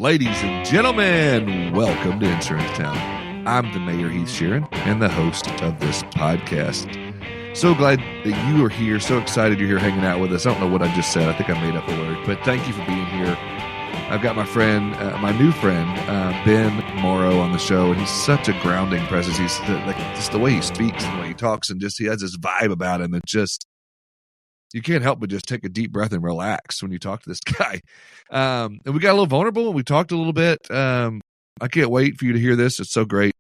Ladies and gentlemen, welcome to Insurance Town. I'm the Mayor Heath Sheeran and the host of this podcast. So glad that you are here. So excited you're here hanging out with us. I don't know what I just said. I think I made up a word, but thank you for being here. I've got my friend, my new friend, Ben Morrow on the show, and he's such a grounding presence. He's like just the way he speaks and the way he talks, and just he has this vibe about him that just you can't help but just take a deep breath and relax when you talk to this guy. And we got a little vulnerable, and we talked a little bit. I can't wait for you to hear this. It's so great.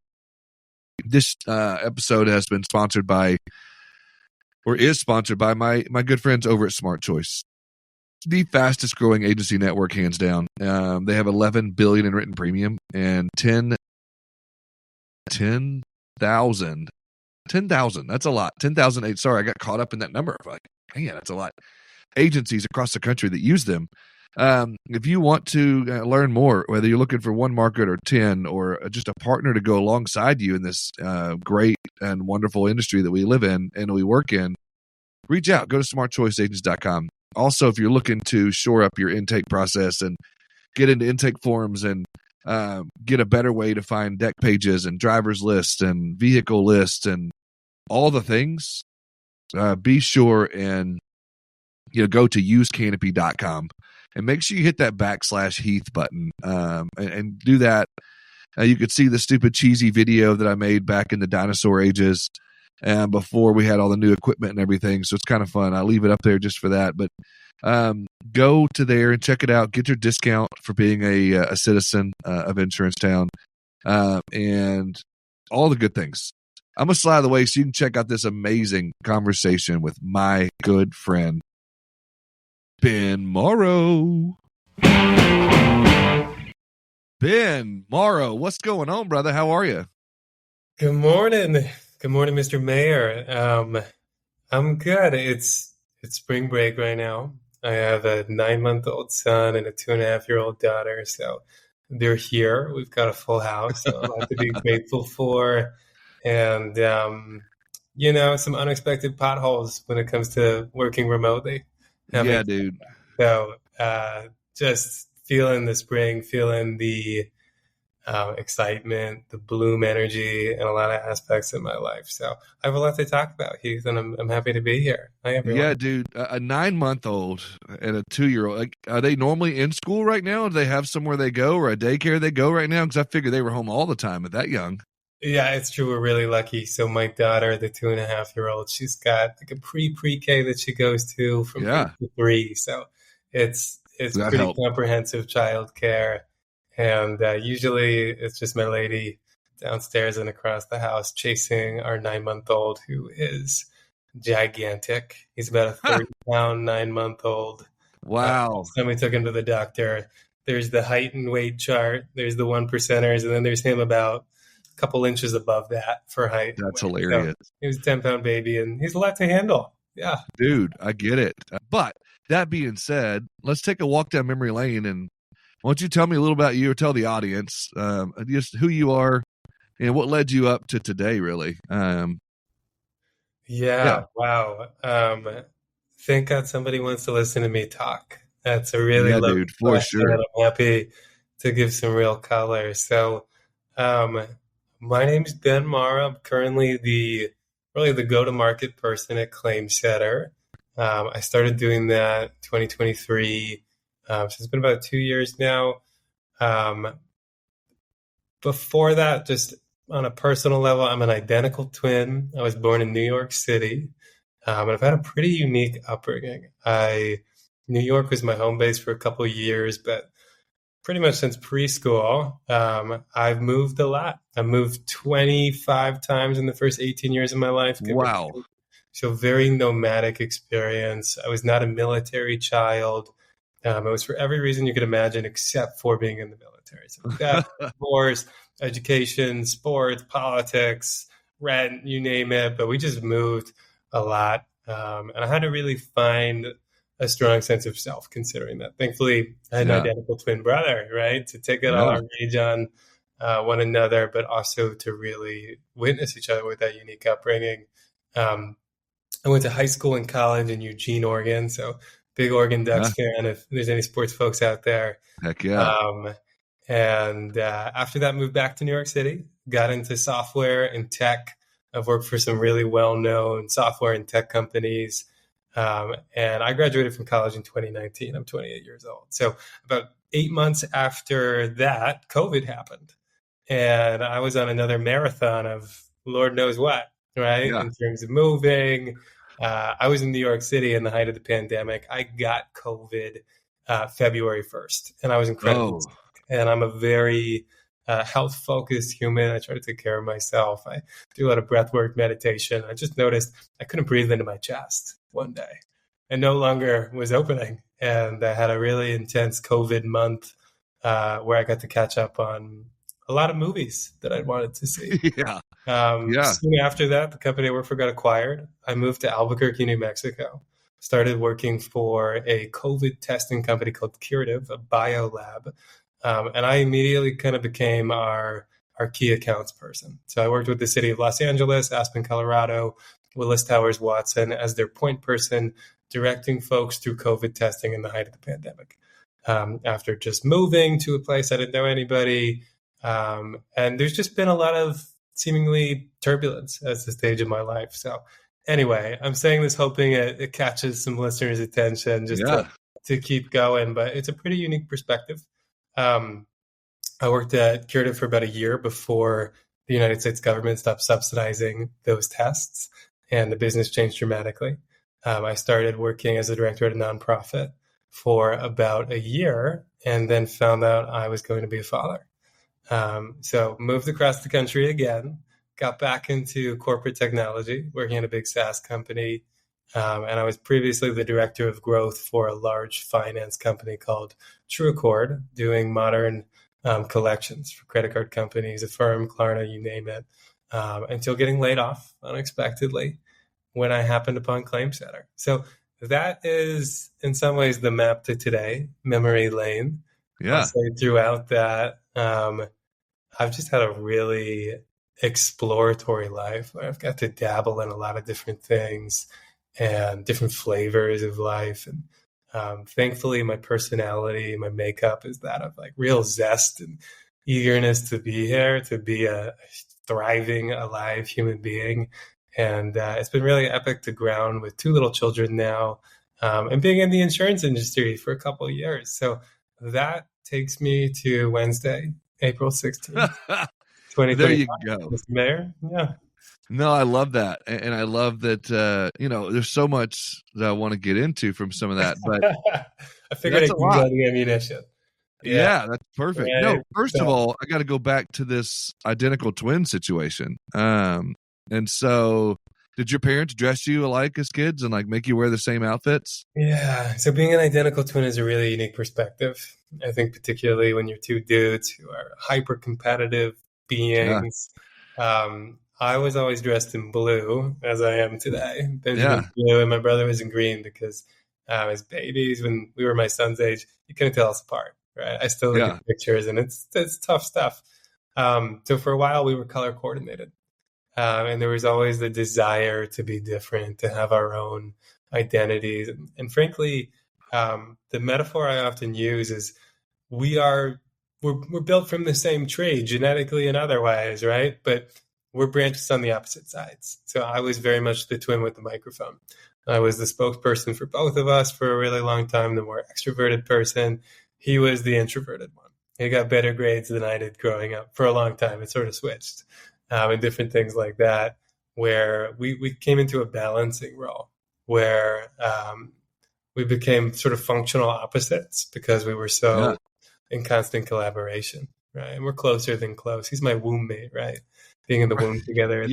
This episode has been sponsored by, or is sponsored by, my good friends over at Smart Choice, the fastest growing agency network, hands down. They have $11 billion in written premium and 10,000. That's a lot. 10,000. Sorry, I got caught up in that number. Like, man, that's a lot. Agencies across the country that use them. If you want to learn more, whether you're looking for one market or 10, or just a partner to go alongside you in this great and wonderful industry that we live in and we work in, reach out. Go to smartchoiceagents.com. Also, if you're looking to shore up your intake process and get into intake forms and get a better way to find deck pages and driver's lists and vehicle lists and all the things, be sure and go to usecanopy.com and make sure you hit that /Heath button and do that. You could see the stupid cheesy video that I made back in the dinosaur ages before we had all the new equipment and everything. So it's kind of fun. I'll leave it up there just for that. But go to there and check it out. Get your discount for being a citizen of Insurance Town and all the good things. I'm going to slide the way so you can check out this amazing conversation with my good friend, Ben Morrow. Ben Morrow, what's going on, brother? How are you? Good morning. Good morning, Mr. Mayor. I'm good. It's spring break right now. I have a 9-month-old son and a 2.5-year-old daughter, so they're here. We've got a full house, so a lot to be grateful for. And, some unexpected potholes when it comes to working remotely. Yeah, dude. So just feeling the spring, feeling the excitement, the bloom energy, and a lot of aspects of my life. So I have a lot to talk about, Heath, and I'm happy to be here. Hi, everyone. Yeah, dude. A 9-month-old and a 2-year-old. Like, are they normally in school right now? Do they have somewhere they go or a daycare they go right now? Because I figured they were home all the time at that young. Yeah, it's true. We're really lucky. So my daughter, the 2.5-year-old, she's got like a pre-K that she goes to from 8 to 3. So it's pretty comprehensive childcare. And usually it's just my lady downstairs and across the house chasing our 9-month-old, who is gigantic. He's about a 30-pound 9-month-old. Wow. So we took him to the doctor. There's the height and weight chart. There's the 1%ers. And then there's him about a couple inches above that for height. That's hilarious. So he was a 10-pound baby, and he's a lot to handle. Yeah. Dude, I get it. But that being said, let's take a walk down memory lane, and why don't you tell me a little about you, or tell the audience just who you are and what led you up to today, really. Yeah. Wow. Thank God somebody wants to listen to me talk. That's a really lovely dude, for question, sure. and I'm happy to give some real color. So my name's Ben Morrow. I'm currently the go-to-market person at Claims Concierge. I started doing that 2023. So it's been about 2 years now. Before that, just on a personal level, I'm an identical twin. I was born in New York City, and I've had a pretty unique upbringing. New York was my home base for a couple of years, but pretty much since preschool, I've moved a lot. I moved 25 times in the first 18 years of my life. Wow. So very nomadic experience. I was not a military child. It was for every reason you could imagine except for being in the military. So theft, wars, education, sports, politics, rent, you name it. But we just moved a lot. And I had to really find a strong sense of self considering that. Thankfully, I had an identical twin brother, right? To take it all our rage on one another, but also to really witness each other with that unique upbringing. I went to high school and college in Eugene, Oregon. So big Oregon Ducks fan, if there's any sports folks out there. Heck yeah. And after that, moved back to New York City, got into software and tech. I've worked for some really well-known software and tech companies. And I graduated from college in 2019. I'm 28 years old. So about 8 months after that, COVID happened. And I was on another marathon of Lord knows what, right? Yeah. In terms of moving. I was in New York City in the height of the pandemic. I got COVID February 1st, and I was incredibly sick. And I'm a very health-focused human. I try to take care of myself. I do a lot of breath work, meditation. I just noticed I couldn't breathe into my chest one day and no longer was opening. And I had a really intense COVID month where I got to catch up on a lot of movies that I'd wanted to see. Yeah. Soon after that, the company I worked for got acquired. I moved to Albuquerque, New Mexico, started working for a COVID testing company called Curative, a bio lab. And I immediately kind of became our key accounts person. So I worked with the city of Los Angeles, Aspen, Colorado, Willis Towers Watson as their point person, directing folks through COVID testing in the height of the pandemic. After just moving to a place I didn't know anybody. And there's just been a lot of seemingly turbulence as the stage of my life. So anyway, I'm saying this hoping it catches some listeners' attention just to keep going. But it's a pretty unique perspective. I worked at Curative for about a year before the United States government stopped subsidizing those tests and the business changed dramatically. I started working as a director at a nonprofit for about a year and then found out I was going to be a father. So moved across the country again, got back into corporate technology, working at a big SaaS company. And I was previously the director of growth for a large finance company called TrueAccord, doing modern collections for credit card companies, Affirm, Klarna, you name it, until getting laid off unexpectedly when I happened upon Claims Center. So that is, in some ways, the map to today, memory lane. Yeah. I'll say throughout that, I've just had a really exploratory life where I've got to dabble in a lot of different things and different flavors of life. And thankfully, my personality, my makeup is that of like real zest and eagerness to be here, to be a thriving, alive human being. And it's been really epic to ground with 2 little children now and being in the insurance industry for a couple of years. So that takes me to Wednesday, April 16th, 2020. There you go. Mr. Mayor. Yeah. No, I love that. And I love that, there's so much that I want to get into from some of that. But I figured I'd use the ammunition. Yeah, that's perfect. Right. No, first of all, I got to go back to this identical twin situation. And so did your parents dress you alike as kids and like make you wear the same outfits? Yeah. So being an identical twin is a really unique perspective. I think particularly when you're 2 dudes who are hyper competitive beings. Yeah. I was always dressed in blue, as I am today. Benjamin's blue, and my brother was in green because as babies, when we were my son's age, you couldn't tell us apart, right? I still look at pictures, and it's tough stuff. So for a while, we were color coordinated. And there was always the desire to be different, to have our own identities. And frankly, the metaphor I often use is we're built from the same tree, genetically and otherwise, right? But we're branches on the opposite sides. So I was very much the twin with the microphone. I was the spokesperson for both of us for a really long time, the more extroverted person. He was the introverted one. He got better grades than I did growing up for a long time. It sort of switched. And different things like that, where we came into a balancing role, where we became sort of functional opposites because we were so in constant collaboration, right? And we're closer than close. He's my womb mate, right? Being in the womb together.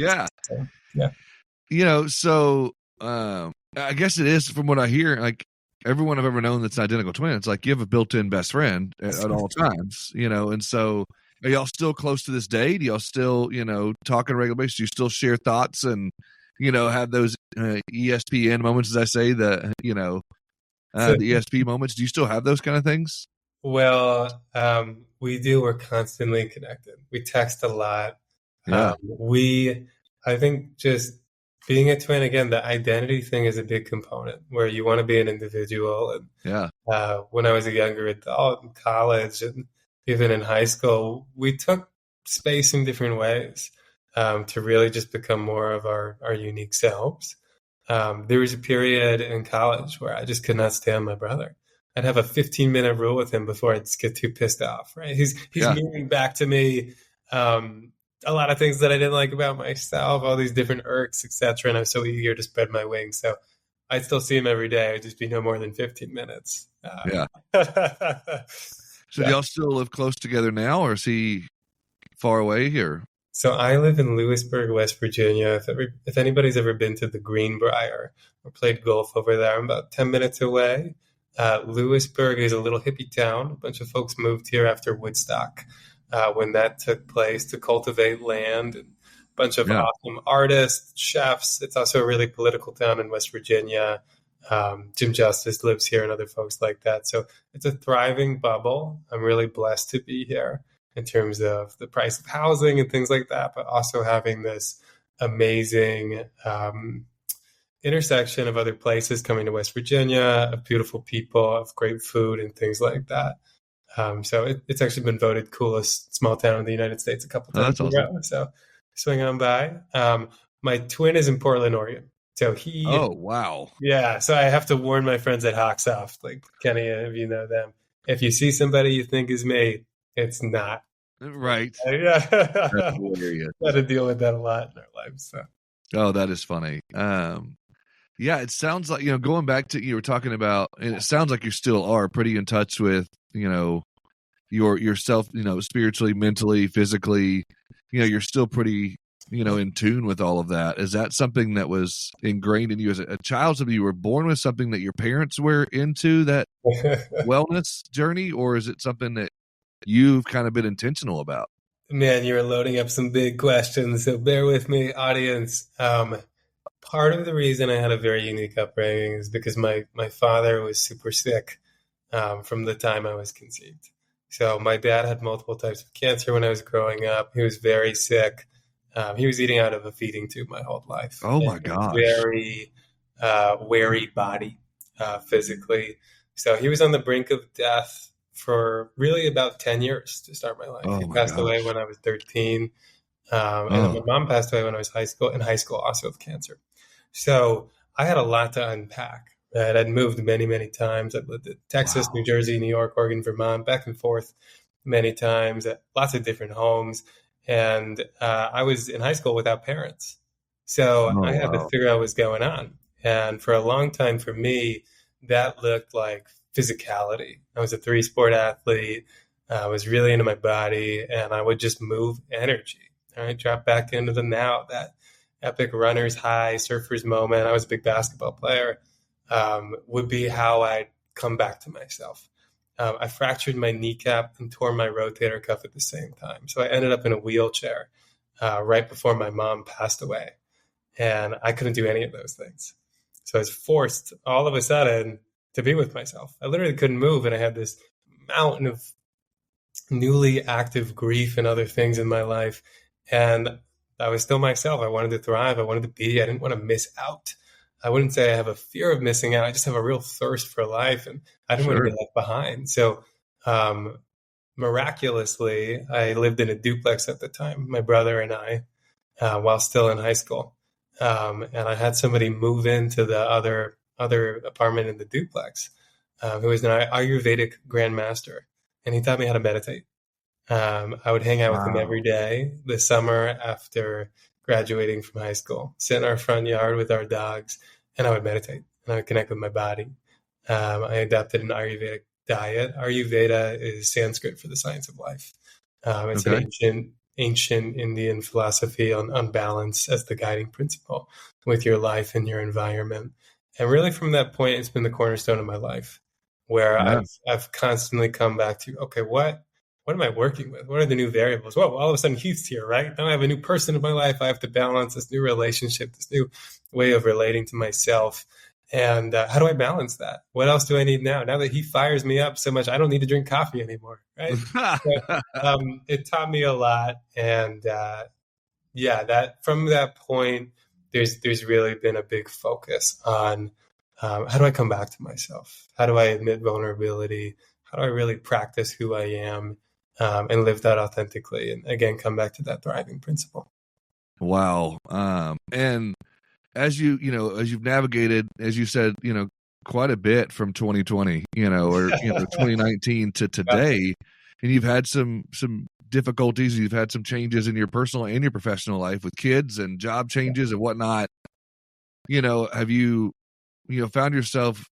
So I guess it is, from what I hear, like everyone I've ever known that's an identical twin, it's like you have a built-in best friend at all times, and so are y'all still close to this day? Do y'all still, talk on a regular basis? Do you still share thoughts and, have those ESPN moments, as I say, the ESP moments? Do you still have those kind of things? Well, we do. We're constantly connected. We text a lot. I think just being a twin, again, the identity thing is a big component where you want to be an individual. And when I was a younger adult in college and even in high school, we took space in different ways to really just become more of our unique selves. There was a period in college where I just could not stand my brother. I'd have a 15-minute rule with him before I'd get too pissed off, right? He's moving back to me a lot of things that I didn't like about myself, all these different irks, etc. And I'm so eager to spread my wings. So I still see him every day. It'd just be no more than 15 minutes. Yeah. So Yeah. do y'all still live close together now, or is he far away here? So I live in Lewisburg, West Virginia. If anybody's ever been to the Greenbrier or played golf over there, I'm about 10 minutes away. Lewisburg is a little hippie town. A bunch of folks moved here after Woodstock when that took place to cultivate land. And a bunch of awesome artists, chefs. It's also a really political town in West Virginia. Jim Justice lives here and other folks like that. So it's a thriving bubble. I'm really blessed to be here in terms of the price of housing and things like that, but also having this amazing intersection of other places coming to West Virginia, of beautiful people, of great food and things like that. So it's actually been voted coolest small town in the United States a couple times. That's awesome. So swing on by. My twin is in Portland, Oregon. So he... Oh, wow. Yeah, so I have to warn my friends at Hawksoft, like Kenny, if you know them. If you see somebody you think is me, it's not. Right. Yeah. That's hilarious. Got to deal with that a lot in our lives. So. Oh, that is funny. Yeah, it sounds like, going back to, you were talking about, and it sounds like you still are pretty in touch with, yourself, spiritually, mentally, physically, you're still pretty, in tune with all of that. Is that something that was ingrained in you as a child? Something you were born with, something that your parents were into, that wellness journey, or is it something that you've kind of been intentional about? Man, you're loading up some big questions, so bear with me, audience. Part of the reason I had a very unique upbringing is because my father was super sick from the time I was conceived. So my dad had multiple types of cancer when I was growing up. He was very sick. He was eating out of a feeding tube my whole life. Oh, my gosh. Very wary body physically. So he was on the brink of death for really about 10 years to start my life. He passed away when I was 13. And then my mom passed away when I was in high school, also with cancer. So I had a lot to unpack. Right? I'd moved many, many times. I've lived in Texas, New Jersey, New York, Oregon, Vermont, back and forth many times at lots of different homes. And I was in high school without parents. So I had to figure out what was going on. And for a long time for me, that looked like physicality. I was a 3-sport athlete. I was really into my body, and I would just move energy. All right, drop back into the now, that epic runner's high, surfer's moment. I was a big basketball player, would be how I'd come back to myself. I fractured my kneecap and tore my rotator cuff at the same time. So I ended up in a wheelchair right before my mom passed away. And I couldn't do any of those things. So I was forced all of a sudden to be with myself. I literally couldn't move. And I had this mountain of newly active grief and other things in my life. And I was still myself. I wanted to thrive. I wanted to be. I didn't want to miss out. I wouldn't say I have a fear of missing out. I just have a real thirst for life, and I didn't want to be left behind. So miraculously, I lived in a duplex at the time, my brother and I, while still in high school. And I had somebody move into the other apartment in the duplex who was an Ayurvedic grandmaster, and he taught me how to meditate. I would hang out with him every day this summer after graduating from high school, sit in our front yard with our dogs, and I would meditate and I would connect with my body. I adopted an Ayurvedic diet. Ayurveda is Sanskrit for the science of life. It's an ancient Indian philosophy on balance as the guiding principle with your life and your environment. And really from that point, it's been the cornerstone of my life, where I've constantly come back to, okay, what am I working with? What are the new variables? Well, all of a sudden Heath's here, right? Now I have a new person in my life. I have to balance this new relationship, this new way of relating to myself. And how do I balance that? What else do I need now? Now that he fires me up so much, I don't need to drink coffee anymore, right? So, it taught me a lot. And that from that point, there's really been a big focus on how do I come back to myself? How do I admit vulnerability? How do I really practice who I am? and live that authentically. And again, come back to that thriving principle. Wow. And as as you've navigated, as you said, quite a bit from 2020, or 2019 to today, and you've had some difficulties, you've had some changes in your personal and your professional life with kids and job changes and whatnot. Have you found yourself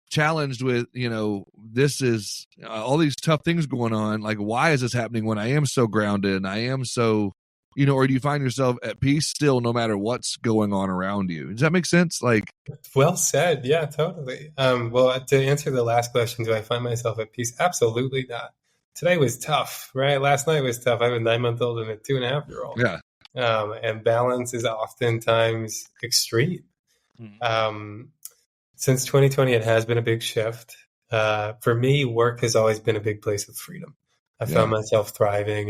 challenged with, this is all these tough things going on? Like, why is this happening when I am so grounded and I am so, or do you find yourself at peace still no matter what's going on around you? Does that make sense? Like, well said. Yeah, totally. Well, to answer the last question, do I find myself at peace? Absolutely not. Today was tough, right? Last night was tough. I have a 9-month-old and a 2.5-year-old. yeah. And balance is oftentimes extreme. Since 2020, it has been a big shift. For me, work has always been a big place of freedom. I found myself thriving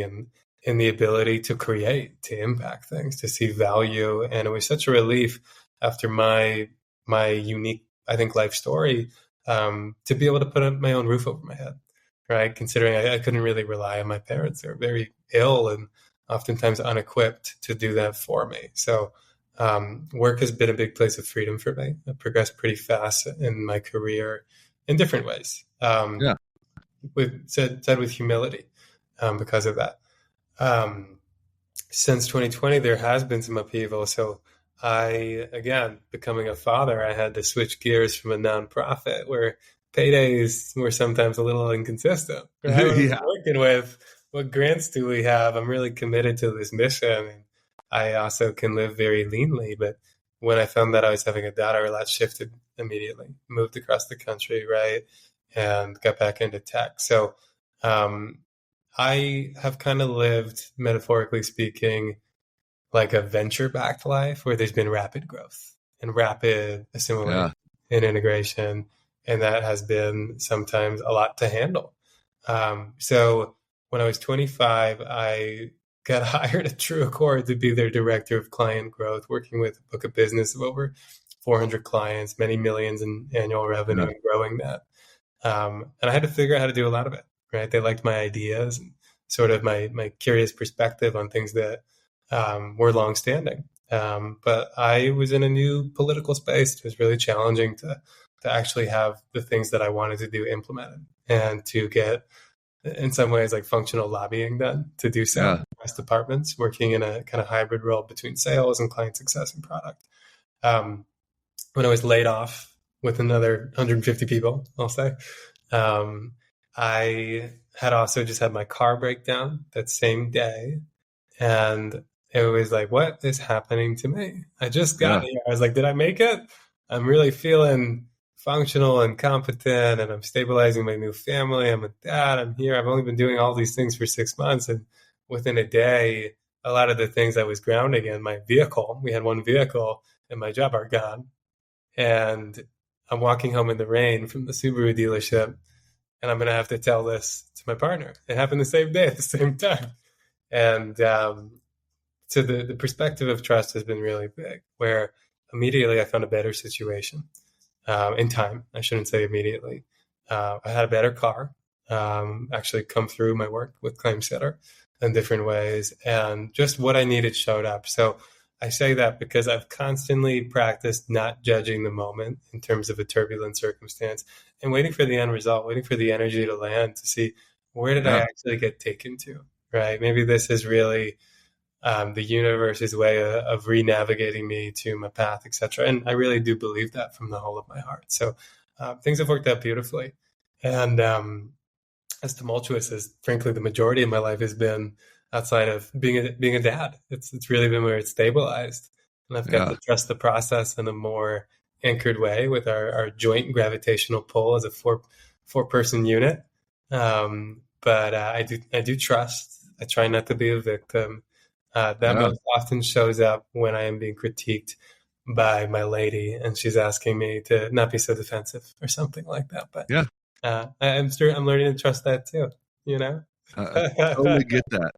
in the ability to create, to impact things, to see value. And it was such a relief after my unique, I think, life story, to be able to put my own roof over my head, right? Considering I couldn't really rely on my parents. They were very ill and oftentimes unequipped to do that for me. So work has been a big place of freedom for me. I progressed pretty fast in my career in different ways. Said with humility because of that. Since 2020, there has been some upheaval. So again, becoming a father, I had to switch gears from a nonprofit where paydays were sometimes a little inconsistent. Right? Working with what grants do we have? I'm really committed to this mission. And I also can live very leanly. But when I found that I was having a daughter, a lot shifted immediately. Moved across the country, right? And got back into tech. So I have kind of lived, metaphorically speaking, like a venture-backed life where there's been rapid growth and rapid assimilation and integration. And that has been sometimes a lot to handle. So when I was 25, I got hired at True Accord to be their director of client growth, working with a book of business of over 400 clients, many millions in annual revenue, and growing that. And I had to figure out how to do a lot of it, right? They liked my ideas and sort of my curious perspective on things that were longstanding. But I was in a new political space. It was really challenging to actually have the things that I wanted to do implemented and to get, in some ways, like functional lobbying done to do so across departments, working in a kind of hybrid role between sales and client success and product. When I was laid off with another 150 people, I'll say, I had also just had my car break down that same day. And it was like, what is happening to me? I just got here. I was like, did I make it? I'm really feeling functional and competent, and I'm stabilizing my new family. I'm a dad. I'm here. I've only been doing all these things for 6 months. And within a day, a lot of the things I was grounding in, my vehicle, we had one vehicle, and my job are gone. And I'm walking home in the rain from the Subaru dealership, and I'm going to have to tell this to my partner. It happened the same day at the same time. And so the perspective of trust has been really big, where immediately I found a better situation in time. I shouldn't say immediately. I had a better car, actually come through my work with Claims Concierge in different ways. And just what I needed showed up. So I say that because I've constantly practiced not judging the moment in terms of a turbulent circumstance and waiting for the end result, waiting for the energy to land to see where did I actually get taken to, right? Maybe this is really the universe's way of re-navigating me to my path, etc. And I really do believe that from the whole of my heart. So things have worked out beautifully. And as tumultuous as, frankly, the majority of my life has been outside of being a dad, it's really been where it's stabilized. And I've got to trust the process in a more anchored way with our joint gravitational pull as a four-person unit. But I do trust. I try not to be a victim. That most often shows up when I am being critiqued by my lady, and she's asking me to not be so defensive or something like that. But I'm learning to trust that too. You know, I totally get that.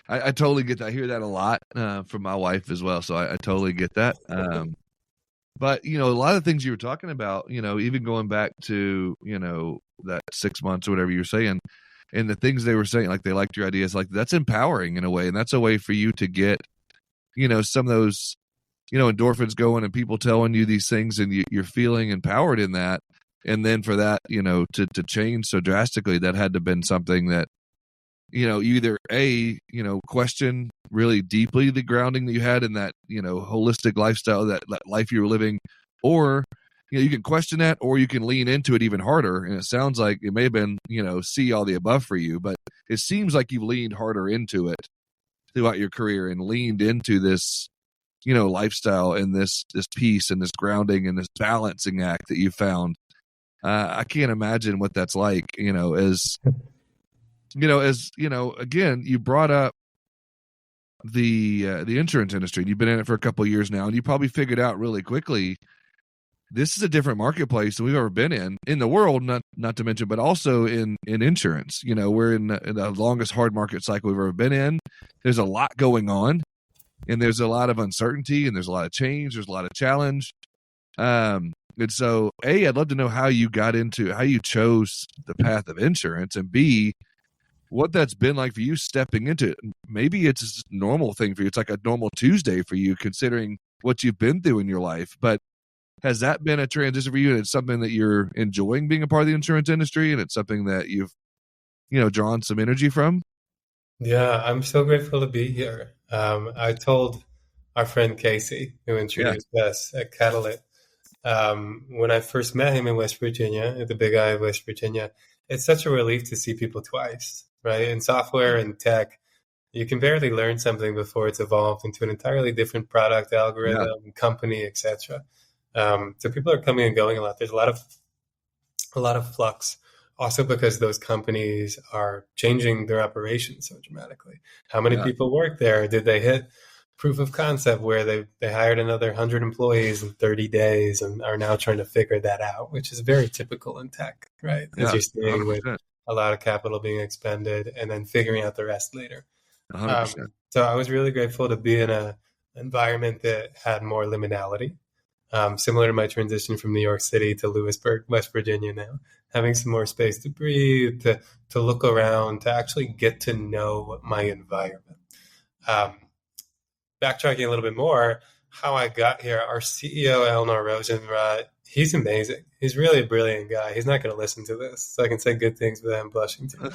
I totally get that. I hear that a lot from my wife as well. So I totally get that. But a lot of the things you were talking about, even going back to that 6 months or whatever you were saying, and the things they were saying, like they liked your ideas, like that's empowering in a way. And that's a way for you to get, some of those, endorphins going and people telling you these things, and you're feeling empowered in that. And then for that, to change so drastically, that had to have been something that, you either question really deeply the grounding that you had in that, holistic lifestyle, that life you were living, or, you can question that, or you can lean into it even harder. And it sounds like it may have been, see all the above for you, but it seems like you've leaned harder into it throughout your career and leaned into this, lifestyle and this peace and this grounding and this balancing act that you found. I can't imagine what that's like, again, you brought up the insurance industry, and you've been in it for a couple of years now, and you probably figured out really quickly, this is a different marketplace than we've ever been in the world, not to mention, but also in insurance. We're in the longest hard market cycle we've ever been in. There's a lot going on, and there's a lot of uncertainty, and there's a lot of change. There's a lot of challenge. And so, A, I'd love to know how you chose the path of insurance, and B, what that's been like for you stepping into it. Maybe it's a normal thing for you. It's like a normal Tuesday for you, considering what you've been through in your life. But has that been a transition for you, and it's something that you're enjoying being a part of the insurance industry, and it's something that you've, drawn some energy from? Yeah, I'm so grateful to be here. I told our friend Casey, who introduced us at Catalyst, when I first met him in West Virginia, at the Big I of West Virginia, it's such a relief to see people twice, right? In software and tech, you can barely learn something before it's evolved into an entirely different product, algorithm, company, etc. So people are coming and going a lot. There's a lot of flux, also because those companies are changing their operations so dramatically. How many people work there? Did they hit proof of concept where they hired another 100 employees in 30 days and are now trying to figure that out, which is very typical in tech, right? As you're seeing 100%. With a lot of capital being expended and then figuring out the rest later. 100%. So I was really grateful to be in an environment that had more liminality, similar to my transition from New York City to Lewisburg, West Virginia now, having some more space to breathe, to look around, to actually get to know my environment. Backtracking a little bit more, how I got here, our CEO, Eleanor Rosenrod, he's amazing. He's really a brilliant guy. He's not going to listen to this, so I can say good things without blushing too much.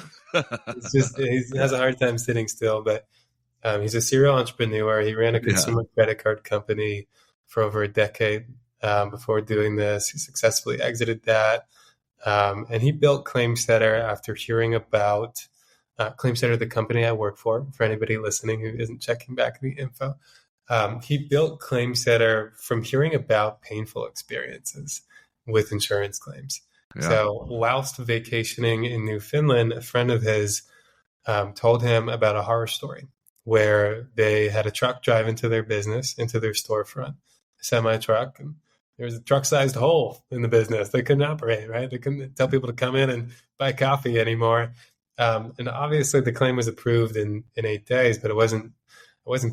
It's just, he has a hard time sitting still, but he's a serial entrepreneur. He ran a consumer credit card company for over a decade before doing this. He successfully exited that. And he built ClaimCenter after hearing about ClaimCenter, the company I work for anybody listening who isn't checking back the info. He built ClaimCenter from hearing about painful experiences with insurance claims. Yeah. So whilst vacationing in New Finland, a friend of his told him about a horror story where they had a truck drive into their business, into their storefront, a semi-truck, and there was a truck-sized hole in the business. They couldn't operate, right? They couldn't tell people to come in and buy coffee anymore. And obviously the claim was approved in 8 days, but it wasn't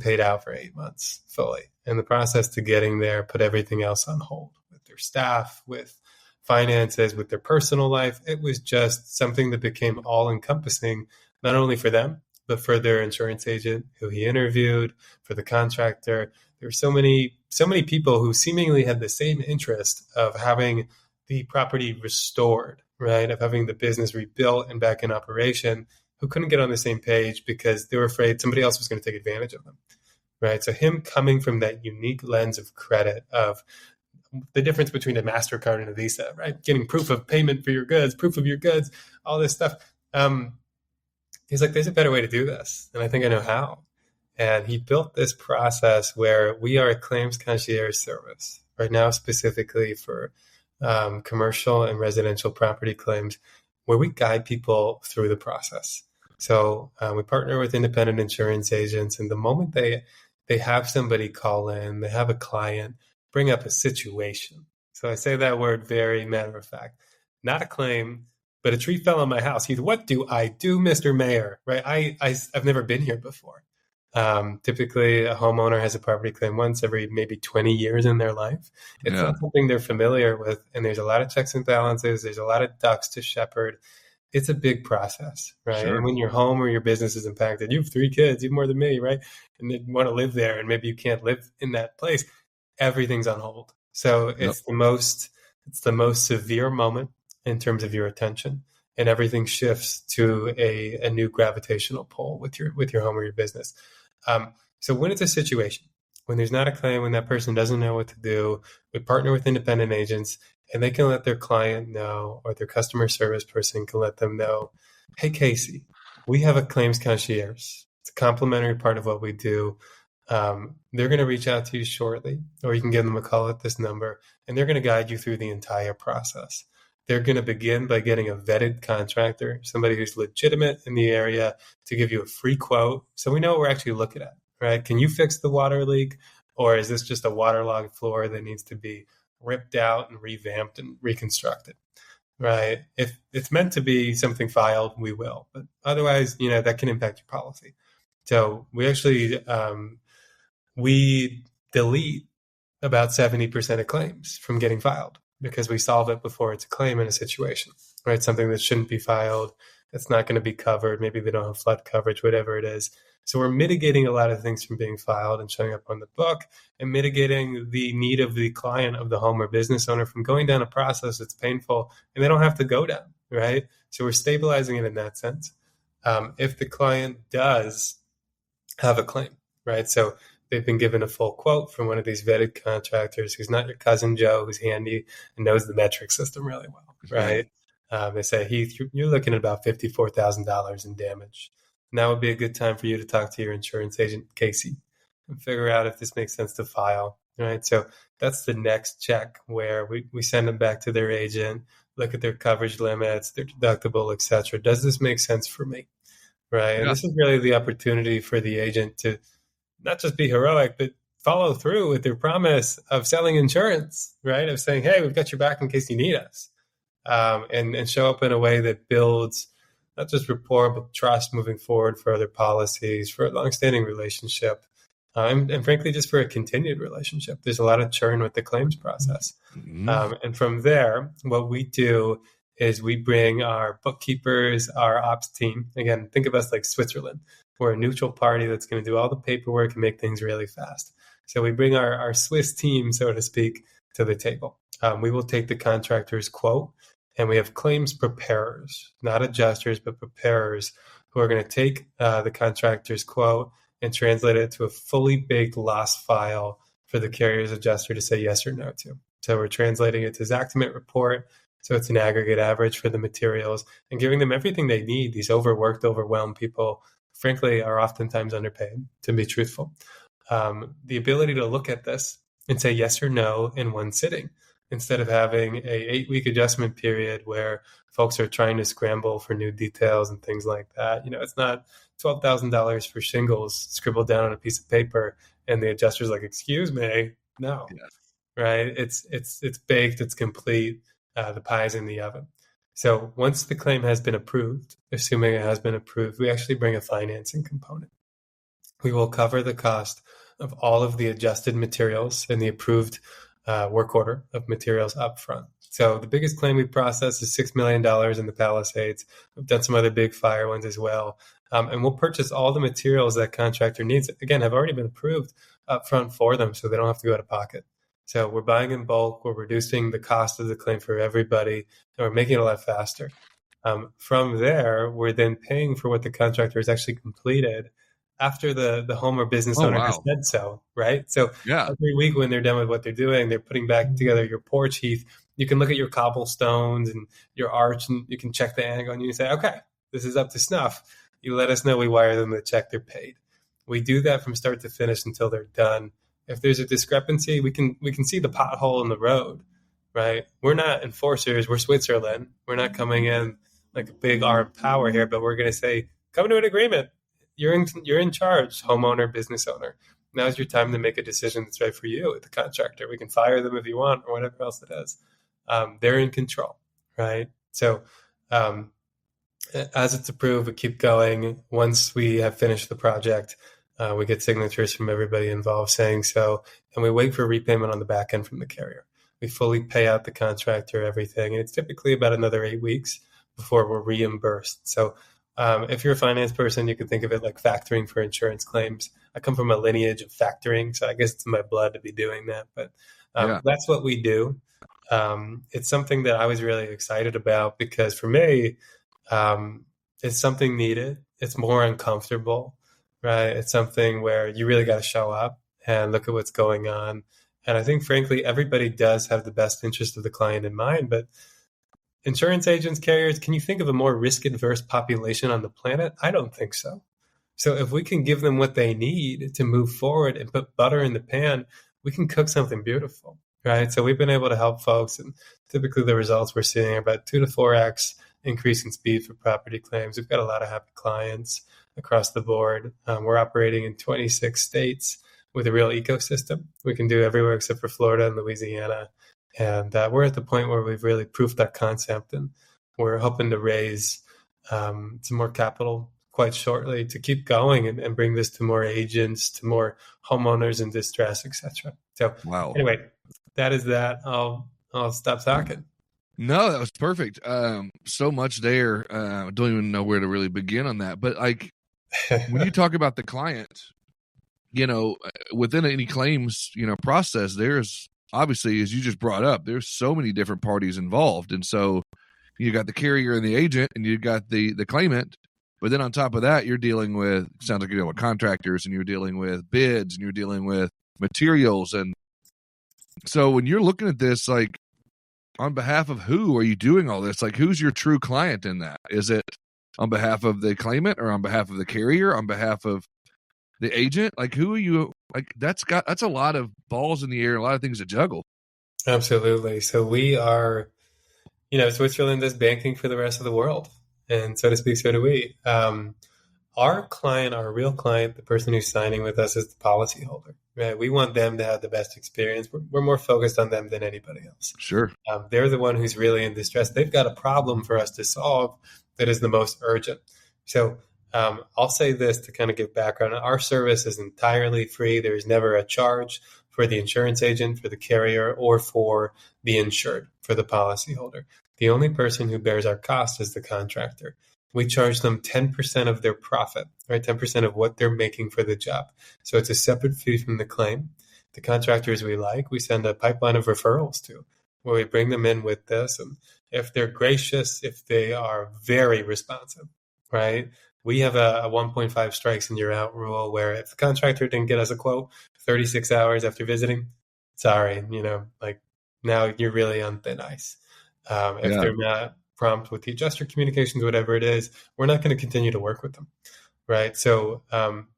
paid out for 8 months fully. And the process to getting there put everything else on hold with their staff, with finances, with their personal life. It was just something that became all-encompassing, not only for them, but for their insurance agent who he interviewed, for the contractor. There were so many people who seemingly had the same interest of having the property restored, right? Of having the business rebuilt and back in operation, who couldn't get on the same page because they were afraid somebody else was going to take advantage of them, right? So him coming from that unique lens of credit, of the difference between a MasterCard and a Visa, right? Getting proof of payment for your goods, proof of your goods, all this stuff. He's like, there's a better way to do this. And I think I know how. And he built this process where we are a Claims Concierge service right now, specifically for commercial and residential property claims, where we guide people through the process. So we partner with independent insurance agents, and the moment they have somebody call in, they have a client bring up a situation. So I say that word very matter of fact, not a claim, but a tree fell on my house. He's, what do I do, Mr. Mayor? Right? I've never been here before. Typically, a homeowner has a property claim once every maybe 20 years in their life. It's not something they're familiar with, and there's a lot of checks and balances. There's a lot of ducks to shepherd, it's a big process, right? Sure. And when your home or your business is impacted, you have 3 kids, you have more than me, right? And you want to live there, and maybe you can't live in that place. Everything's on hold. So Yep. it's the most severe moment in terms of your attention, and everything shifts to a new gravitational pull with your home or your business. So when it's a situation, when there's not a claim, when that person doesn't know what to do, we partner with independent agents, and they can let their client know, or their customer service person can let them know, hey, Casey, we have a claims concierge. It's a complimentary part of what we do. They're going to reach out to you shortly, or you can give them a call at this number, and they're going to guide you through the entire process. They're going to begin by getting a vetted contractor, somebody who's legitimate in the area, to give you a free quote. So we know what we're actually looking at, right? Can you fix the water leak? Or is this just a waterlogged floor that needs to be ripped out and revamped and reconstructed, right? If it's meant to be something filed, we will. But otherwise, that can impact your policy. So we actually, we delete about 70% of claims from getting filed, because we solve it before it's a claim in a situation, right? Something that shouldn't be filed, it's not going to be covered. Maybe they don't have flood coverage, whatever it is. So we're mitigating a lot of things from being filed and showing up on the book, and mitigating the need of the client, of the home or business owner, from going down a process that's painful and they don't have to go down, right? So we're stabilizing it in that sense. If the client does have a claim, right? So they've been given a full quote from one of these vetted contractors who's not your cousin Joe, who's handy and knows the metric system really well, right? They say, Heath, you're looking at about $54,000 in damage. Now would be a good time for you to talk to your insurance agent, Casey, and figure out if this makes sense to file, right? So that's the next check, where we send them back to their agent, look at their coverage limits, their deductible, et cetera. Does this make sense for me, right? And this is really the opportunity for the agent to not just be heroic, but follow through with their promise of selling insurance, right? Of saying, hey, we've got your back in case you need us, and show up in a way that builds not just rapport, but trust moving forward for other policies, for a longstanding relationship, and frankly, just for a continued relationship. There's a lot of churn with the claims process. And from there, what we do is we bring our bookkeepers, our ops team. Again, think of us like Switzerland. We're a neutral party that's going to do all the paperwork and make things really fast. So we bring our Swiss team, so to speak, to the table. We will take the contractor's quote, and we have claims preparers, not adjusters, but preparers, who are going to take the contractor's quote and translate it to a fully baked loss file for the carrier's adjuster to say yes or no to. So we're translating it to Xactimate report, so it's an aggregate average for the materials, and giving them everything they need. These overworked, overwhelmed people, frankly, are oftentimes underpaid, to be truthful. The ability to look at this and say yes or no in one sitting, instead of having a 8-week adjustment period where folks are trying to scramble for new details and things like that. It's not $12,000 for shingles scribbled down on a piece of paper and the adjuster's like, excuse me, no, right? It's baked, it's complete, the pie's in the oven. So once the claim has been approved, assuming it has been approved, we actually bring a financing component. We will cover the cost of all of the adjusted materials and the approved work order of materials up front. So the biggest claim we process is $6 million in the Palisades. We've done some other big fire ones as well. And we'll purchase all the materials that contractor needs. Again, have already been approved up front for them, so they don't have to go out of pocket. So we're buying in bulk, we're reducing the cost of the claim for everybody, and we're making it a lot faster. From there, we're then paying for what the contractor has actually completed after the home or business owner has said so, right? So every week when they're done with what they're doing, they're putting back together your porch, Heath. You can look at your cobblestones and your arch, and you can check the angle, and you say, okay, this is up to snuff. You let us know, we wire them the check, they're paid. We do that from start to finish until they're done. If there's a discrepancy, we can see the pothole in the road, right? We're not enforcers. We're Switzerland. We're not coming in like a big armed power here, but we're going to say, come to an agreement. You're in charge, homeowner, business owner. Now's your time to make a decision that's right for you, the contractor. We can fire them if you want, or whatever else it is. They're in control, right? So as it's approved, we keep going. Once we have finished the project, we get signatures from everybody involved saying so, and we wait for repayment on the back end from the carrier. We fully pay out the contractor everything, and it's typically about another 8 weeks before we're reimbursed. So if you're a finance person, you can think of it like factoring for insurance claims. I come from a lineage of factoring, so I guess it's in my blood to be doing that. But that's what we do. It's something that I was really excited about because for me, it's something needed. It's more uncomfortable, right? It's something where you really got to show up and look at what's going on. And I think, frankly, everybody does have the best interest of the client in mind. But insurance agents, carriers, can you think of a more risk-adverse population on the planet? I don't think so. So if we can give them what they need to move forward and put butter in the pan, we can cook something beautiful, right? So we've been able to help folks. And typically the results we're seeing are about 2 to 4x increase in speed for property claims. We've got a lot of happy clients across the board. We're operating in 26 states with a real ecosystem. We can do everywhere except for Florida and Louisiana. And we're at the point where we've really proofed that concept, and we're hoping to raise some more capital quite shortly to keep going and bring this to more agents, to more homeowners in distress, etc. So Anyway, that is that. I'll stop talking. No, that was perfect. So much there. I don't even know where to really begin on that. But like when you talk about the client, within any claims, process, there's obviously, as you just brought up, there's so many different parties involved. And so you got the carrier and the agent, and you got the claimant. But then on top of that, you're dealing with, sounds like you're dealing with contractors, and you're dealing with bids, and you're dealing with materials. And so when you're looking at this, like, on behalf of who are you doing all this? Like, who's your true client in that? Is it on behalf of the claimant, or on behalf of the carrier, on behalf of the agent? Like, who are you? Like, that's a lot of balls in the air, a lot of things to juggle. Absolutely. So we are, Switzerland is banking for the rest of the world. And so to speak, so do we. Our client, our real client, the person who's signing with us, is the policyholder. Right? We want them to have the best experience. We're more focused on them than anybody else. Sure. They're the one who's really in distress. They've got a problem for us to solve that is the most urgent. So I'll say this to kind of give background. Our service is entirely free. There is never a charge for the insurance agent, for the carrier, or for the insured, for the policyholder. The only person who bears our cost is the contractor. We charge them 10% of their profit, right? 10% of what they're making for the job. So it's a separate fee from the claim. The contractors we send a pipeline of referrals to, where we bring them in with this. And if they're gracious, if they are very responsive, right? We have a 1.5 strikes and you're out rule, where if the contractor didn't get us a quote 36 hours after visiting, sorry, now you're really on thin ice. If they're not prompt with the adjuster communications, whatever it is, we're not going to continue to work with them, right? So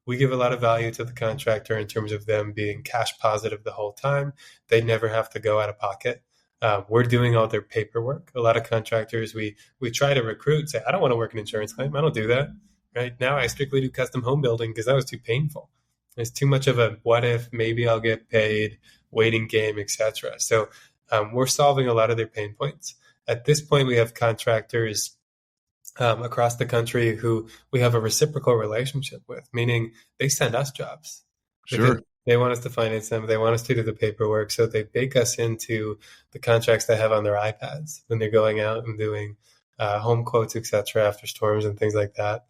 we give a lot of value to the contractor in terms of them being cash positive the whole time. They never have to go out of pocket. We're doing all their paperwork. A lot of contractors, we try to recruit, say, I don't want to work an insurance claim. I don't do that. Right now, I strictly do custom home building because that was too painful. It's too much of a what if, maybe I'll get paid, waiting game, etc. So we're solving a lot of their pain points. At this point, we have contractors across the country who we have a reciprocal relationship with, meaning they send us jobs. Sure. They want us to finance them. They want us to do the paperwork. So they bake us into the contracts they have on their iPads when they're going out and doing home quotes, etc., after storms and things like that,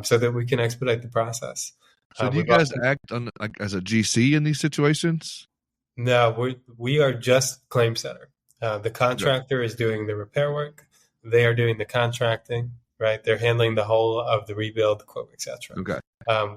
so that we can expedite the process. So do you guys act on as a GC in these situations? No, we are just claim center. The contractor is doing the repair work. They are doing the contracting, right? They're handling the whole of the rebuild, the quote, etc. Okay.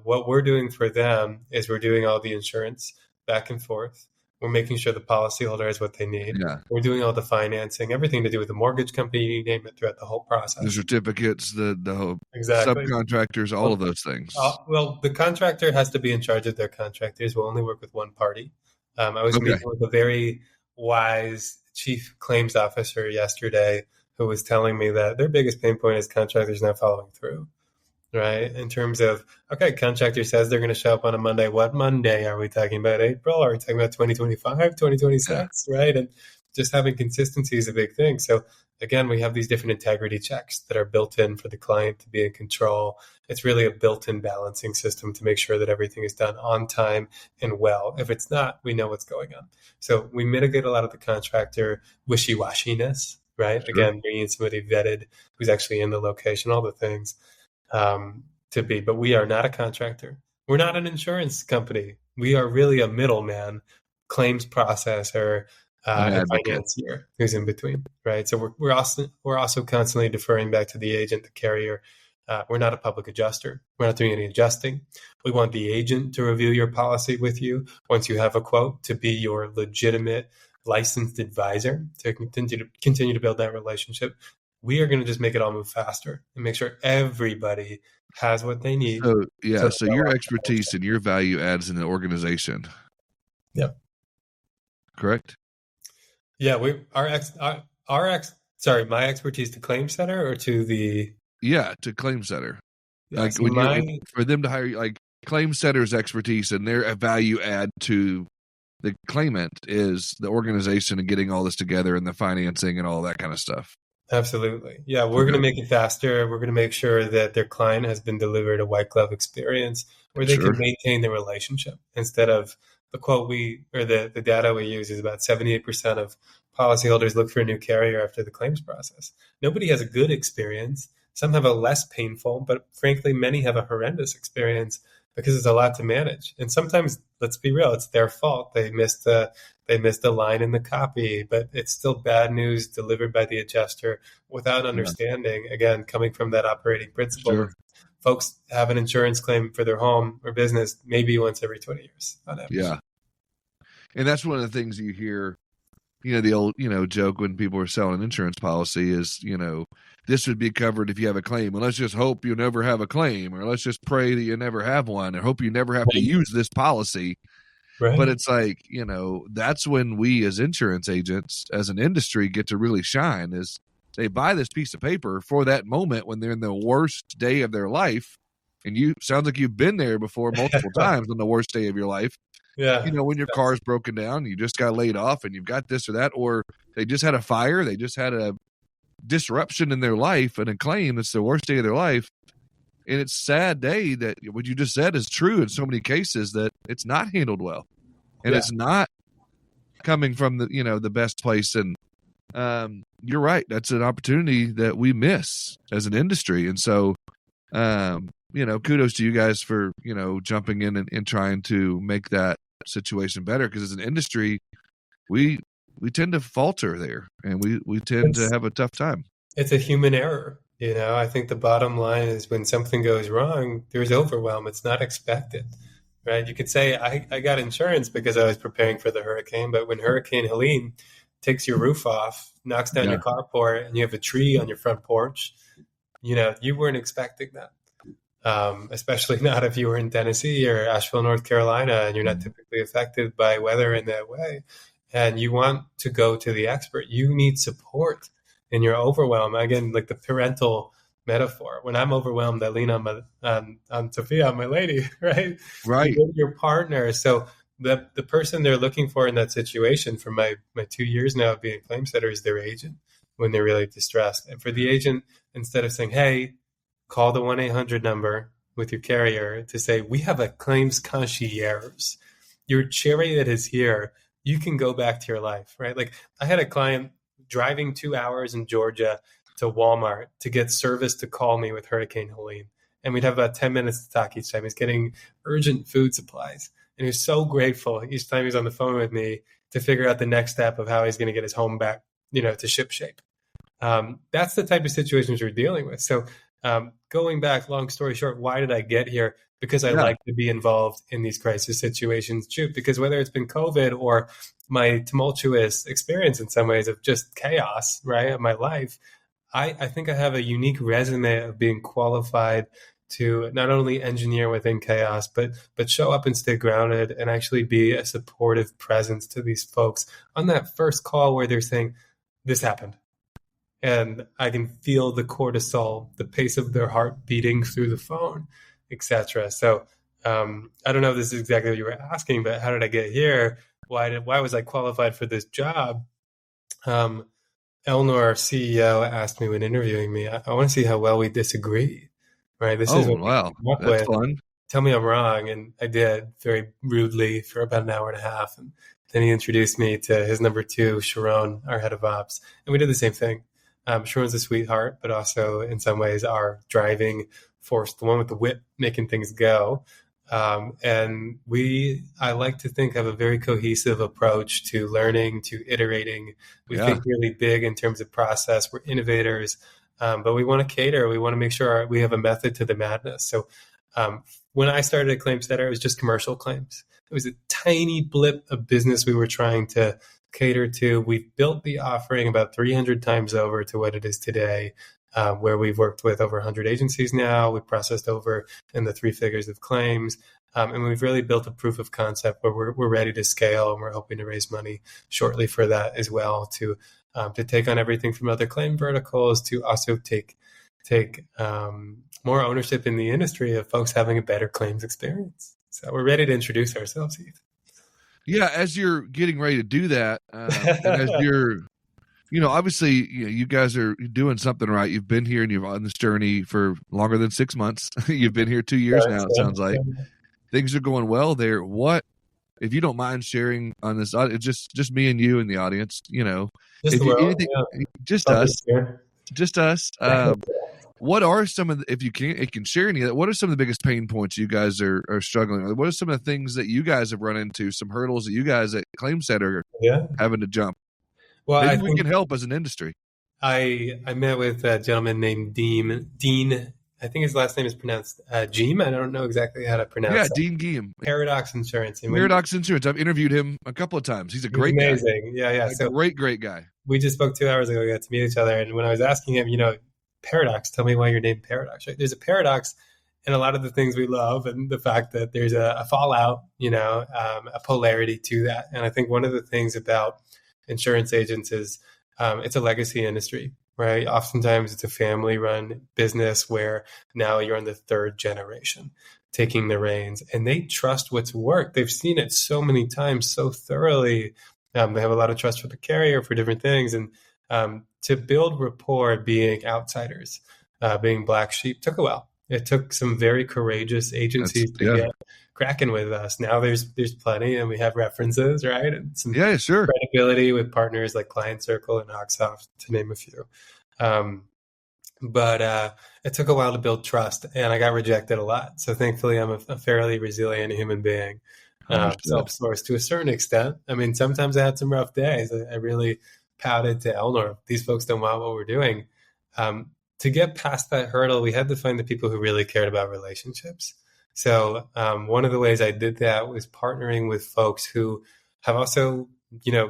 What we're doing for them is we're doing all the insurance back and forth. We're making sure the policyholder has what they need. Yeah. We're doing all the financing, everything to do with the mortgage company, you name it, throughout the whole process. The certificates, the whole exactly. subcontractors, all of those things. Well, the contractor has to be in charge of their contractors. We'll only work with one party. I was meeting with a very wise chief claims officer yesterday who was telling me that their biggest pain point is contractors not following through, right? In terms of, okay, contractor says they're going to show up on a Monday. What Monday? Are we talking about April? Are we talking about 2025, 2026, right? And just having consistency is a big thing. So again, we have these different integrity checks that are built in for the client to be in control. It's really a built-in balancing system to make sure that everything is done on time and well. If it's not, we know what's going on. So we mitigate a lot of the contractor wishy-washiness, right? Sure. Again, bringing in somebody vetted who's actually in the location, all the things to be. But we are not a contractor. We're not an insurance company. We are really a middleman, claims processor, An and advocate. financier who's in between, right? So we're also constantly deferring back to the agent, the carrier. We're not a public adjuster. We're not doing any adjusting. We want the agent to review your policy with you once you have a quote, to be your legitimate licensed advisor, to continue to build that relationship. We are going to just make it all move faster and make sure everybody has what they need. So yeah, So so your expertise and your value adds in the organization. Yep. Correct? Yeah, my expertise to claim center or to the to claim center. yeah, Like so when you for them to hire you, like claim setter's expertise and their value add to the claimant is the organization and getting all this together and the financing and all that kind of stuff. Absolutely. Yeah, we're going to make it faster. We're going to make sure that their client has been delivered a white glove experience where they can maintain the relationship instead of the quote the data we use is about 78% of policyholders look for a new carrier after the claims process. Nobody has a good experience. Some have a less painful, but frankly, many have a horrendous experience because it's a lot to manage. And sometimes, let's be real, it's their fault. They missed a line in the copy, but it's still bad news delivered by the adjuster without understanding, again, coming from that operating principle. Sure. Folks have an insurance claim for their home or business maybe once every 20 years on average. Yeah. And that's one of the things you hear, the old, joke when people are selling an insurance policy is, this would be covered if you have a claim. And let's just hope you never have a claim, or let's just pray that you never have one, and hope you never have to use this policy. Right. But it's like, that's when we as insurance agents, as an industry, get to really shine, is they buy this piece of paper for that moment when they're in the worst day of their life. And sounds like you've been there before multiple times on the worst day of your life. Yeah. When your car's broken down, you just got laid off and you've got this or that, or they just had a fire, they just had a disruption in their life and a claim that's the worst day of their life. And it's a sad day that what you just said is true in so many cases, that it's not handled well. And it's not coming from the best place. And you're right. That's an opportunity that we miss as an industry. And so, kudos to you guys for, jumping in and trying to make that situation better. Because as an industry, we tend to falter there, and we tend to have a tough time. It's a human error. I think the bottom line is when something goes wrong, there's overwhelm. It's not expected, right? You could say, I got insurance because I was preparing for the hurricane, but when Hurricane Helene takes your roof off, knocks down your carport, and you have a tree on your front porch, you weren't expecting that. Especially not if you were in Tennessee or Asheville, North Carolina, and you're not typically affected by weather in that way. And you want to go to the expert. You need support in your overwhelm. Again, like the parental metaphor. When I'm overwhelmed, I lean on Sophia, on my lady, right? Right. You go to your partner. So the person they're looking for in that situation, for my 2 years now of being a claim setter, is their agent when they're really distressed. And for the agent, instead of saying, hey, call the 1-800 number with your carrier, to say, we have a claims concierge. Your chariot is here. You can go back to your life, right? Like I had a client driving 2 hours in Georgia to Walmart to get service to call me with Hurricane Helene. And we'd have about 10 minutes to talk each time. He's getting urgent food supplies. And he was so grateful each time he's on the phone with me to figure out the next step of how he's going to get his home back, to ship shape. That's the type of situations we're dealing with. So going back, long story short, why did I get here? Because I like to be involved in these crisis situations too. Because whether it's been COVID or my tumultuous experience in some ways of just chaos, right, of my life, I think I have a unique resume of being qualified to not only engineer within chaos, but show up and stay grounded and actually be a supportive presence to these folks on that first call where they're saying, this happened. And I can feel the cortisol, the pace of their heart beating through the phone, etc. So I don't know if this is exactly what you were asking, but how did I get here? Why was I qualified for this job? Eleanor, our CEO, asked me when interviewing me, I want to see how well we disagree. Right? This is what wow, that's fun. Tell me I'm wrong, and I did very rudely for about an hour and a half, and Then he introduced me to his number two, Sharon, our head of ops. And we did the same thing. Sharon's a sweetheart, but also in some ways our driving force, the one with the whip making things go. And I like to think, have a very cohesive approach to learning, to iterating. We think really big in terms of process. We're innovators, but we want to cater. We want to make sure we have a method to the madness. So when I started at Claims Center, it was just commercial claims. It was a tiny blip of business we were trying to cater to. We've built the offering about 300 times over to what it is today, where we've worked with over 100 agencies now. We've processed over in the three figures of claims. And we've really built a proof of concept where we're ready to scale, and we're hoping to raise money shortly for that as well, to take on everything from other claim verticals, to also take more ownership in the industry of folks having a better claims experience. So we're ready to introduce ourselves, Heath. Yeah, as you're getting ready to do that, and as you're, obviously, you guys are doing something right. You've been here and you're on this journey for longer than 6 months. You've been here 2 years now, it sounds like. Things are going well there. What, if you don't mind sharing on this, it's just me and you and the audience, Just the world, just us. What are some of the, if you can share any of that, what are some of the biggest pain points you guys are struggling with? What are some of the things that you guys have run into, some hurdles that you guys at Claims Center are having to jump? Well, maybe we can help as an industry. I met with a gentleman named Dean. I think his last name is pronounced Geem. I don't know exactly how to pronounce it. Yeah, Dean Geem. Paradox Insurance. Paradox Insurance. I've interviewed him a couple of times. He's a great guy. Amazing. Yeah. So great guy. We just spoke 2 hours ago. We got to meet each other. And when I was asking him, Paradox, tell me why you're named Paradox, right? There's a paradox in a lot of the things we love, and the fact that there's a fallout, a polarity to that. And I think one of the things about insurance agents is it's a legacy industry, right? Oftentimes it's a family-run business where now you're in the third generation taking the reins, and they trust what's worked. They've seen it so many times, so thoroughly. They have a lot of trust for the carrier for different things, and to build rapport, being outsiders, being black sheep, took a while. It took some very courageous agencies to get cracking with us. Now there's plenty, and we have references, right? And some credibility with partners like Client Circle and Oxoft, to name a few. But it took a while to build trust, and I got rejected a lot. So thankfully, I'm a fairly resilient human being, self-sourced to a certain extent. I mean, sometimes I had some rough days. I really pouted to Elnor. These folks don't want what we're doing. To get past that hurdle, we had to find the people who really cared about relationships. So one of the ways I did that was partnering with folks who have also,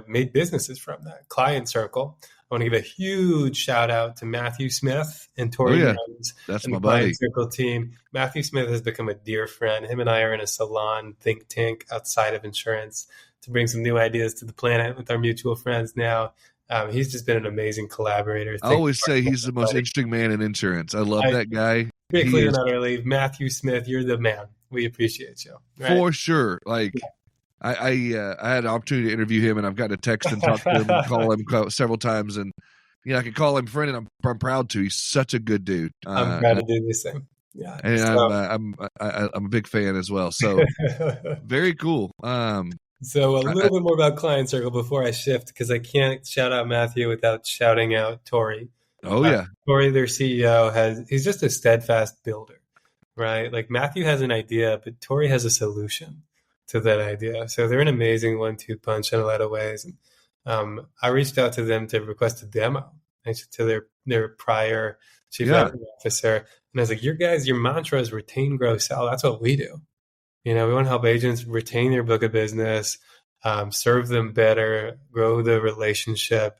made businesses from that. Client Circle. I want to give a huge shout out to Matthew Smith and Tori Jones. That's and my the Client buddy. Circle team. Matthew Smith has become a dear friend. Him and I are in a salon think tank outside of insurance to bring some new ideas to the planet with our mutual friends now. He's just been an amazing collaborator. I always say he's the most interesting man in insurance. I love that guy. Quickly and utterly, Matthew Smith, you're the man. We appreciate you. Right? For sure. Like, I had an opportunity to interview him, and I've gotten to text and talk to him and call him several times. And, I can call him friend, and I'm proud to. He's such a good dude. I'm proud to do the same. Yeah. And I'm a big fan as well. So very cool. So a little bit more about Client Circle before I shift, because I can't shout out Matthew without shouting out Tori. Oh, yeah. Tori, their CEO, he's just a steadfast builder, right? Like Matthew has an idea, but Tori has a solution to that idea. So they're an amazing 1-2 punch in a lot of ways. And I reached out to them to request a demo to their prior chief revenue officer. And I was like, your mantra is retain, grow, sell. That's what we do. We want to help agents retain their book of business, serve them better, grow the relationship,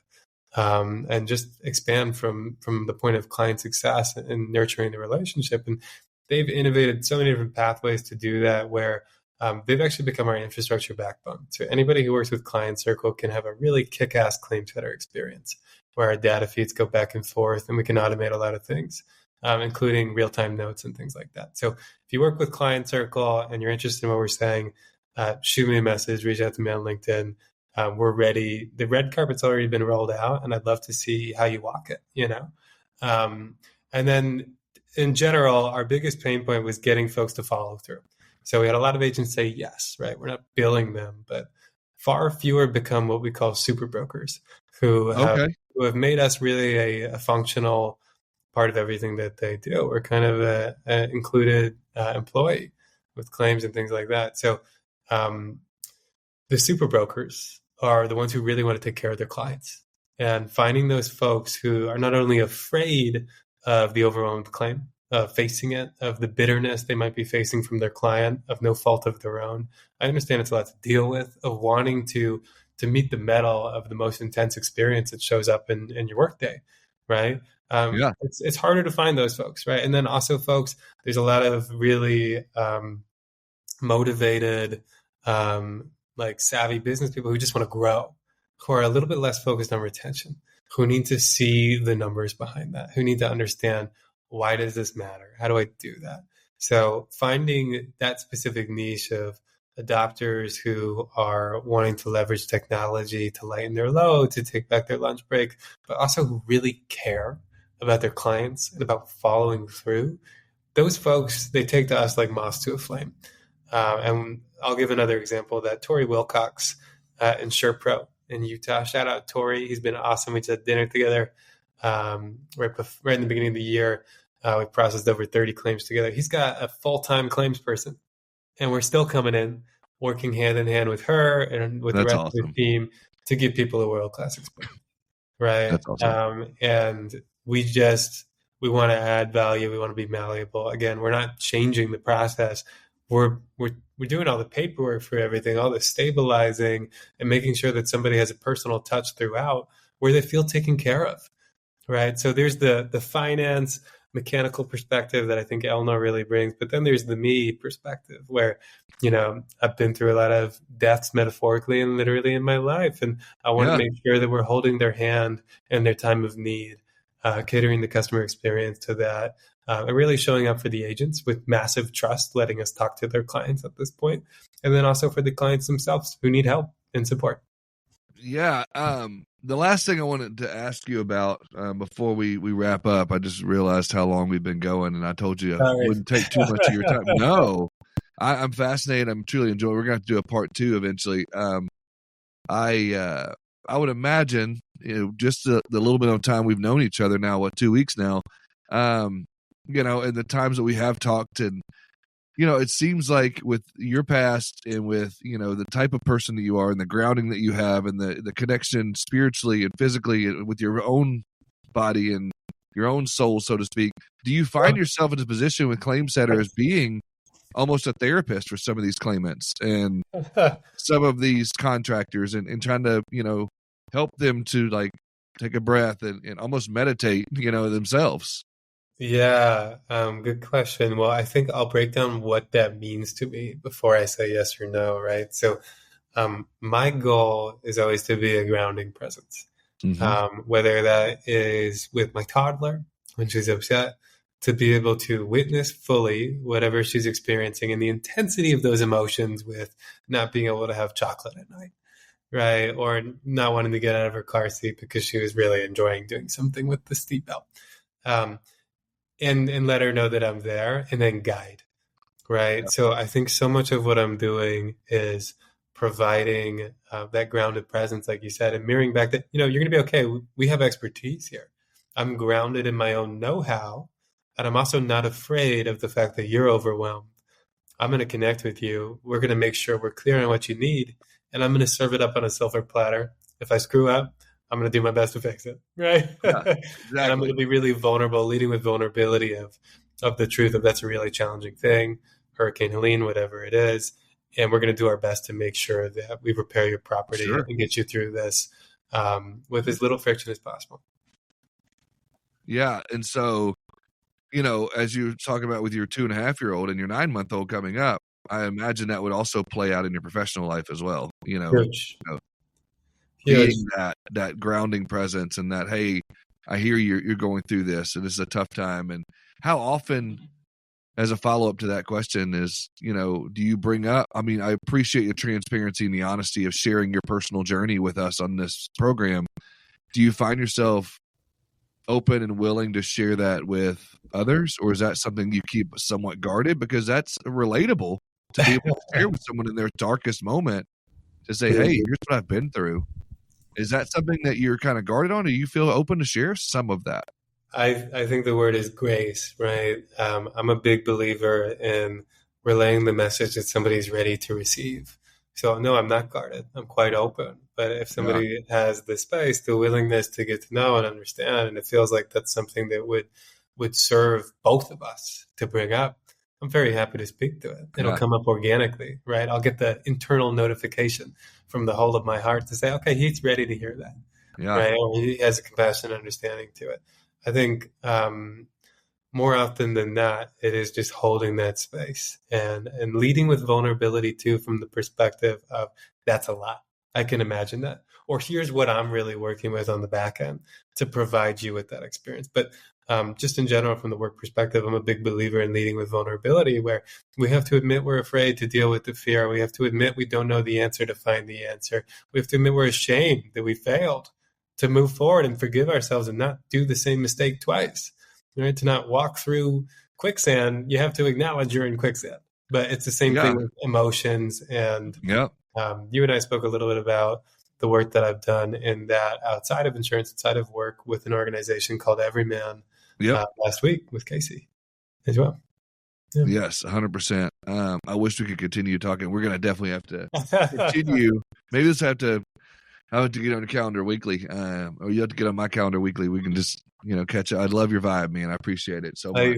and just expand from the point of client success and nurturing the relationship. And they've innovated so many different pathways to do that, where they've actually become our infrastructure backbone. So anybody who works with Client Circle can have a really kick-ass claim setter experience, where our data feeds go back and forth, and we can automate a lot of things, including real-time notes and things like that. So if you work with Client Circle and you're interested in what we're saying, shoot me a message, reach out to me on LinkedIn. We're ready. The red carpet's already been rolled out, and I'd love to see how you walk it, And then in general, our biggest pain point was getting folks to follow through. So we had a lot of agents say yes, right? We're not billing them, but far fewer become what we call super brokers Okay. who have made us really a functional part of everything that they do. We're kind of a included employee with claims and things like that. So the super brokers are the ones who really want to take care of their clients, and finding those folks who are not only afraid of the overwhelmed claim, of facing it, of the bitterness they might be facing from their client, of no fault of their own. I understand it's a lot to deal with, of wanting to meet the metal of the most intense experience that shows up in your workday, right? Yeah. It's harder to find those folks, right? And then also, folks, there's a lot of really motivated, like savvy business people who just want to grow, who are a little bit less focused on retention, who need to see the numbers behind that, who need to understand, why does this matter? How do I do that? So finding that specific niche of adopters who are wanting to leverage technology to lighten their load, to take back their lunch break, but also who really care about their clients and about following through. Those folks, they take to us like moths to a flame. And I'll give another example, that Tori Wilcox at InsurePro in Utah. Shout out Tori. He's been awesome. We just had dinner together right in the beginning of the year. We processed over 30 claims together. He's got a full-time claims person, and we're still coming in, working hand in hand with her and with the rest of the team to give people a world-class experience, right? That's awesome. And we want to add value. We want to be malleable. Again, we're not changing the process. We're doing all the paperwork for everything, all the stabilizing, and making sure that somebody has a personal touch throughout where they feel taken care of, right? So there's the finance, mechanical perspective that I think Elna really brings, but then there's the me perspective where, I've been through a lot of deaths metaphorically and literally in my life, and I want to make sure that we're holding their hand in their time of need, catering the customer experience to that, and really showing up for the agents with massive trust, letting us talk to their clients at this point, and then also for the clients themselves who need help and support. Yeah. The last thing I wanted to ask you about before we wrap up, I just realized how long we've been going, and I told you I wouldn't take too much of your time. No, I'm fascinated. I'm truly enjoying. We're going to have to do a part 2 eventually. I would imagine, just the little bit of time we've known each other now, 2 weeks now, and the times that we have talked, and it seems like with your past and with, the type of person that you are and the grounding that you have and the connection spiritually and physically with your own body and your own soul, so to speak, do you find yourself in a position with ClaimCenter as being almost a therapist for some of these claimants and some of these contractors and trying to, help them to like take a breath and almost meditate, themselves? Yeah, good question. Well, I think I'll break down what that means to me before I say yes or no, right? So my goal is always to be a grounding presence, whether that is with my toddler when she's upset, to be able to witness fully whatever she's experiencing and the intensity of those emotions with not being able to have chocolate at night, right? Or not wanting to get out of her car seat because she was really enjoying doing something with the seat belt. And let her know that I'm there, and then guide, right? Yeah. So I think so much of what I'm doing is providing that grounded presence, like you said, and mirroring back that, you're going to be okay. We have expertise here. I'm grounded in my own know-how, and I'm also not afraid of the fact that you're overwhelmed. I'm going to connect with you. We're going to make sure we're clear on what you need, and I'm going to serve it up on a silver platter. If I screw up, I'm going to do my best to fix it, right? Yeah, exactly. And I'm going to be really vulnerable, leading with vulnerability of the truth of that's a really challenging thing, Hurricane Helene, whatever it is. And we're going to do our best to make sure that we repair your property and get you through this with as little friction as possible. Yeah. And so, as you talk about with your 2.5-year-old and your 9-month-old coming up, I imagine that would also play out in your professional life as well. Being that grounding presence and that, hey, I hear you're going through this and this is a tough time. And how often, as a follow-up to that question, is, do you bring up, I appreciate your transparency and the honesty of sharing your personal journey with us on this program. Do you find yourself open and willing to share that with others, or is that something you keep somewhat guarded? Because that's relatable to be able to share with someone in their darkest moment. to say, hey, here's what I've been through. Is that something that you're kind of guarded on, or you feel open to share some of that? I think the word is grace, right? I'm a big believer in relaying the message that somebody's ready to receive. So no, I'm not guarded. I'm quite open. But if somebody has the space, the willingness to get to know and understand, and it feels like that's something that would serve both of us to bring up, I'm very happy to speak to it. It'll come up organically, right? I'll get the internal notification from the whole of my heart to say, okay, he's ready to hear that, right? Or he has a compassionate understanding to it. I think more often than not, it is just holding that space and leading with vulnerability too, from the perspective of that's a lot. I can imagine that. Or here's what I'm really working with on the back end to provide you with that experience. But just in general, from the work perspective, I'm a big believer in leading with vulnerability, where we have to admit we're afraid to deal with the fear. We have to admit we don't know the answer to find the answer. We have to admit we're ashamed that we failed to move forward and forgive ourselves and not do the same mistake twice. Right? To not walk through quicksand, you have to acknowledge you're in quicksand. But it's the same thing with emotions. And you and I spoke a little bit about the work that I've done in that outside of insurance, outside of work, with an organization called Everyman last week with Casey as well. Yeah. Yes, 100%. I wish we could continue talking. We're going to definitely have to continue. Maybe let's have to get on your calendar weekly, or you have to get on my calendar weekly. We can just, catch up. I love your vibe, man. I appreciate it so much.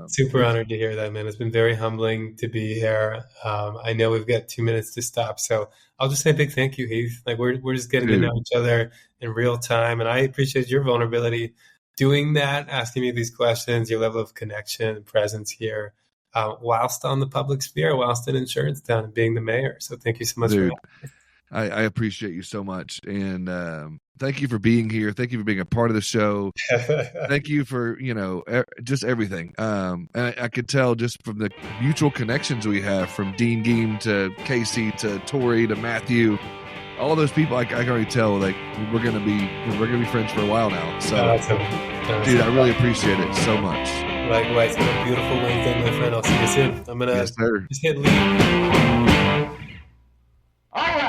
Super honored to hear that, man. It's been very humbling to be here. I know we've got 2 minutes to stop, so I'll just say a big thank you, Heath. Like we're just getting to know each other in real time, and I appreciate your vulnerability doing that, asking me these questions, your level of connection and presence here, whilst on the public sphere, whilst in Insurance Town and being the mayor. So thank you so much for that. I appreciate you so much. And thank you for being here. Thank you for being a part of the show. Thank you for, just everything. And I could tell just from the mutual connections we have, from Dean Geem to Casey to Tori to Matthew, all those people, I can already tell, like, we're gonna be friends for a while now. So, dude, I really appreciate it so much. Likewise, have a beautiful Wednesday, my friend. I'll see you soon. I'm gonna just hit leave. All right.